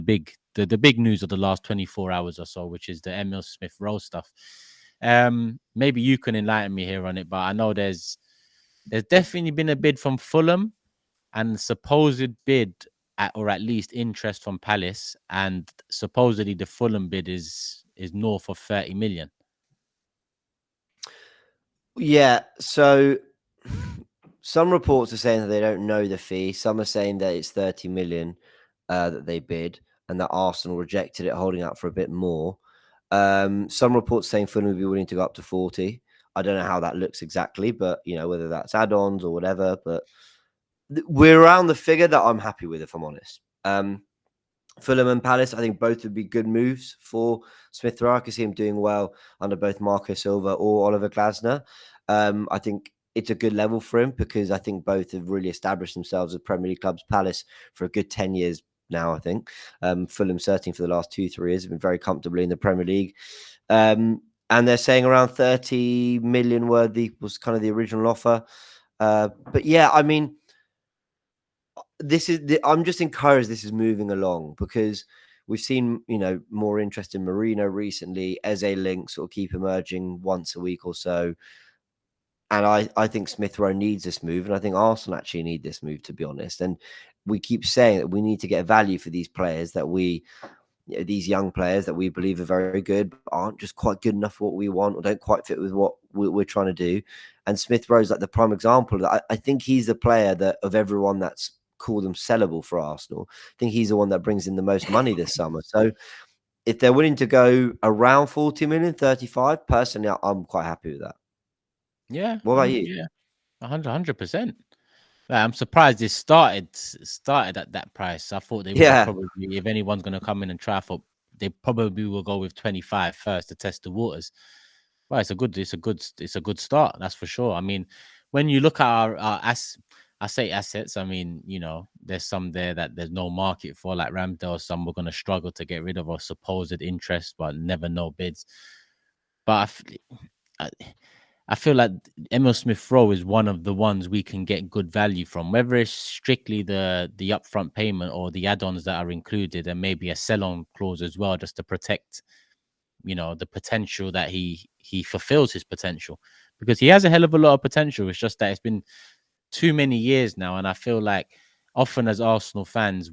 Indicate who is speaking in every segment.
Speaker 1: the big news of the last 24 hours or so, which is the Emile Smith Rowe stuff. Maybe you can enlighten me here on it, but I know there's definitely been a bid from Fulham and supposed bid or at least interest from Palace, and supposedly the Fulham bid is north of 30 million.
Speaker 2: Yeah, so some reports are saying that they don't know the fee. Some are saying that it's 30 million that they bid, and that Arsenal rejected it, holding out for a bit more. Some reports saying Fulham would be willing to go up to 40. I don't know how that looks exactly, but whether that's add-ons or whatever. But we're around the figure that I'm happy with, if I'm honest. Fulham and Palace, I think both would be good moves for Smith Rowe. I can see him doing well under both Marco Silva or Oliver Glasner. I think it's a good level for him because I think both have really established themselves as Premier League clubs. Palace for a good 10 years now, I think. Fulham certainly for the last 2-3 years have been very comfortably in the Premier League. And they're saying around 30 million worthy was kind of the original offer. But yeah, I mean, I'm just encouraged this is moving along because we've seen, more interest in Marino recently. Eze links sort of keep emerging once a week or so. And I think Smith Rowe needs this move. And I think Arsenal actually need this move, to be honest. And we keep saying that we need to get value for these players these young players that we believe are very good, but aren't just quite good enough for what we want or don't quite fit with what we're trying to do. And Smith Rowe's like the prime example of that. I think he's the player that of everyone that's called them sellable for Arsenal. I think he's the one that brings in the most money this summer. So if they're willing to go around 40 million, 35, personally, I'm quite happy with that.
Speaker 1: Yeah.
Speaker 2: What about you?
Speaker 1: Yeah, 100%. I'm surprised it started at that price. I thought they would probably, if anyone's going to come in and try for, they probably will go with 25 first to test the waters. Well, it's a good start. That's for sure. I mean, when you look at our assets, I mean, there's some there that there's no market for, like Ramsdale. Some we're going to struggle to get rid of, or supposed interest, but never no bids. But I feel like Emile Smith Rowe is one of the ones we can get good value from, whether it's strictly the upfront payment or the add-ons that are included, and maybe a sell-on clause as well, just to protect, the potential that he fulfills his potential, because he has a hell of a lot of potential. It's just that it's been too many years now, and I feel like often as Arsenal fans,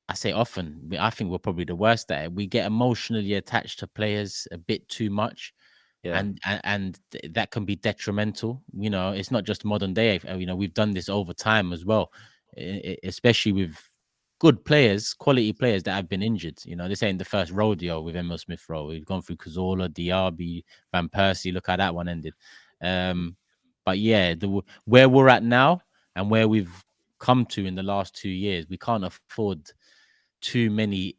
Speaker 1: I think we're probably the worst at it. We get emotionally attached to players a bit too much. Yeah. And that can be detrimental. It's not just modern day. We've done this over time as well, especially with good players, quality players that have been injured. This ain't the first rodeo with Emile Smith Rowe. We've gone through Cazorla, Diaby, Van Persie. Look how that one ended. But yeah, where we're at now and where we've come to in the last 2 years, we can't afford too many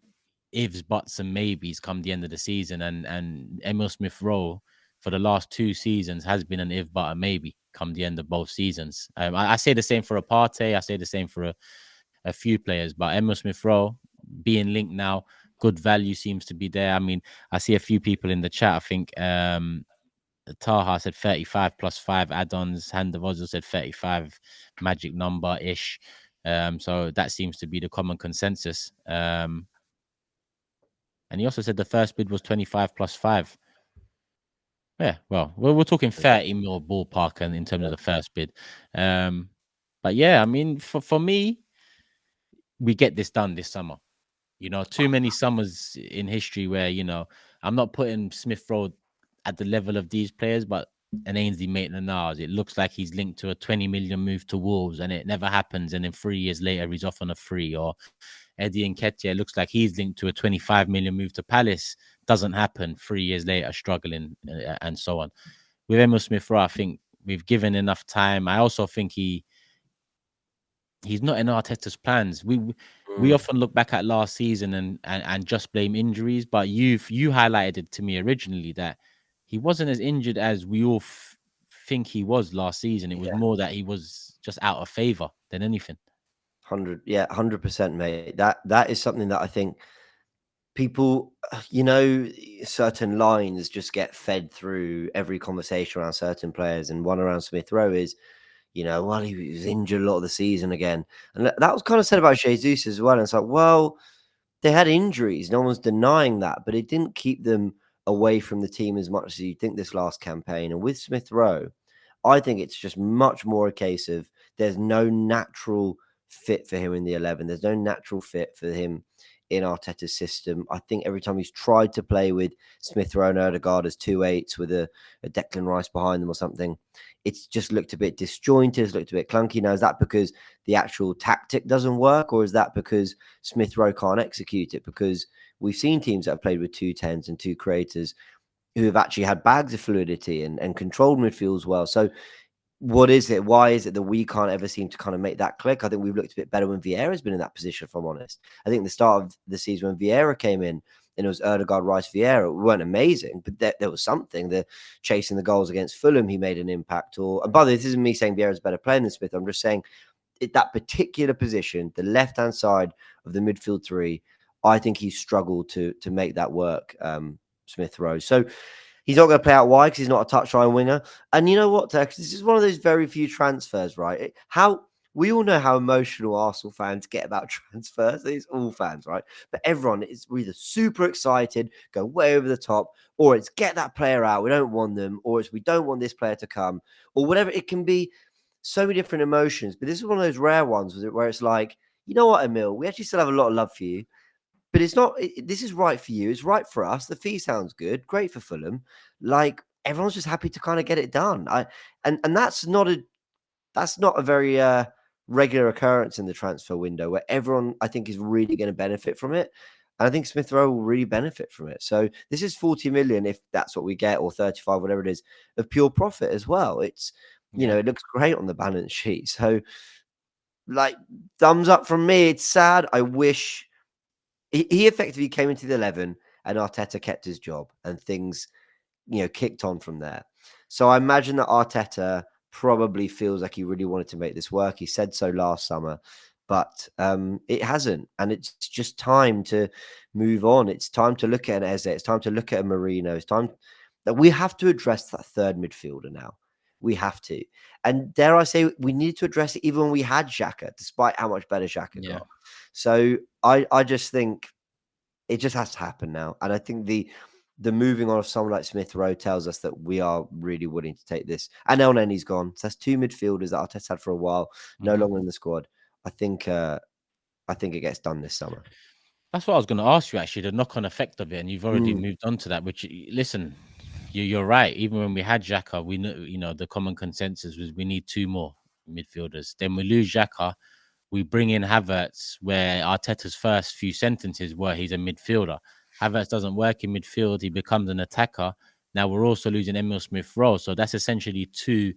Speaker 1: ifs, buts, and maybes come the end of the season. And Emile Smith Rowe for the last 2 seasons has been an if, but, a maybe come the end of both seasons. I say the same for Partey. I say the same for a few players, but Emile Smith Rowe being linked now, good value seems to be there. I mean, I see a few people in the chat. I think Taha said 35 plus 5 add-ons. Hand of Ozil said 35 magic number-ish. So that seems to be the common consensus. And he also said the first bid was 25 plus 5. Yeah, well, we're talking 30 mil ballpark in terms of the first bid. But yeah, I mean, for me, we get this done this summer. Too many summers in history where, I'm not putting Smith Rowe at the level of these players, but an Ainsley Maitland-Niles, it looks like he's linked to a 20 million move to Wolves and it never happens. And then 3 years later, he's off on a free. Or Eddie Nketiah looks like he's linked to a 25 million move to Palace. Doesn't happen. 3 years later, struggling and so on. With Emile Smith Rowe, I think we've given enough time. I also think he's not in Arteta's plans. We often look back at last season and just blame injuries, but you highlighted it to me originally that he wasn't as injured as we all think he was last season. It was more that he was just out of favor than anything.
Speaker 2: 100%, mate. That is something that I think people, certain lines just get fed through every conversation around certain players, and one around Smith Rowe is, well, he was injured a lot of the season again. And that was kind of said about Jesus as well. And it's like, well, they had injuries. No one's denying that, but it didn't keep them away from the team as much as you'd think this last campaign. And with Smith Rowe, I think it's just much more a case of there's no natural fit for him in the 11. There's no natural fit for him in Arteta's system. I think every time he's tried to play with Smith Rowe and Odegaard as 2-8s with a Declan Rice behind them or something, it's just looked a bit disjointed, it's looked a bit clunky. Now, is that because the actual tactic doesn't work, or is that because Smith Rowe can't execute it? Because we've seen teams that have played with 2 10s and 2 creators who have actually had bags of fluidity and controlled midfields well. So what is it? Why is it that we can't ever seem to kind of make that click? I think we've looked a bit better when Vieira's been in that position, if I'm honest. I think the start of the season when Vieira came in and it was Odegaard, Rice, Vieira, we weren't amazing, but there was something. The chasing the goals against Fulham, he made an impact. And by the way, this isn't me saying Vieira's a better player than Smith. I'm just saying that particular position, the left-hand side of the midfield three, I think he's struggled to make that work, Smith Rowe. So he's not going to play out wide because he's not a touchline winger. And you know what, Tex? This is one of those very few transfers, right? We all know how emotional Arsenal fans get about transfers. It's all fans, right? But everyone is either super excited, go way over the top, or it's get that player out, we don't want them, or it's we don't want this player to come, or whatever. It can be so many different emotions. But this is one of those rare ones where it's like, you know what, Emil, we actually still have a lot of love for you. But it's not, this is right for you. It's right for us. The fee sounds good. Great for Fulham. Like, everyone's just happy to kind of get it done. And that's not a very regular occurrence in the transfer window where everyone, I think, is really going to benefit from it. And I think Smith Rowe will really benefit from it. So this is 40 million, if that's what we get, or 35, whatever it is, of pure profit as well. It's, you know, it looks great on the balance sheet. So, like, thumbs up from me. It's sad. I wish he effectively came into the 11 and Arteta kept his job and things, you know, kicked on from there. So I imagine that Arteta probably feels like he really wanted to make this work. He said so last summer, but it hasn't. And it's just time to move on. It's time to look at an Eze. It's time to look at a Marino. It's time that we have to address that third midfielder now. We have to. And dare I say, we need to address it even when we had Xhaka, despite how much better Xhaka got. So I just think it just has to happen now. And I think the moving on of someone like Smith Rowe tells us that we are really willing to take this. And El Nenny's gone. So that's 2 midfielders that Arteta's had for a while, no longer in the squad. I think it gets done this summer.
Speaker 1: That's what I was going to ask you, actually, the knock-on effect of it. And you've already moved on to that, which, listen, you're right. Even when we had Xhaka, we know, you know, the common consensus was we need 2 more midfielders. Then we lose Xhaka, we bring in Havertz, where Arteta's first few sentences were he's a midfielder. Havertz doesn't work in midfield. He becomes an attacker. Now we're also losing Emile Smith Rowe. So that's essentially 2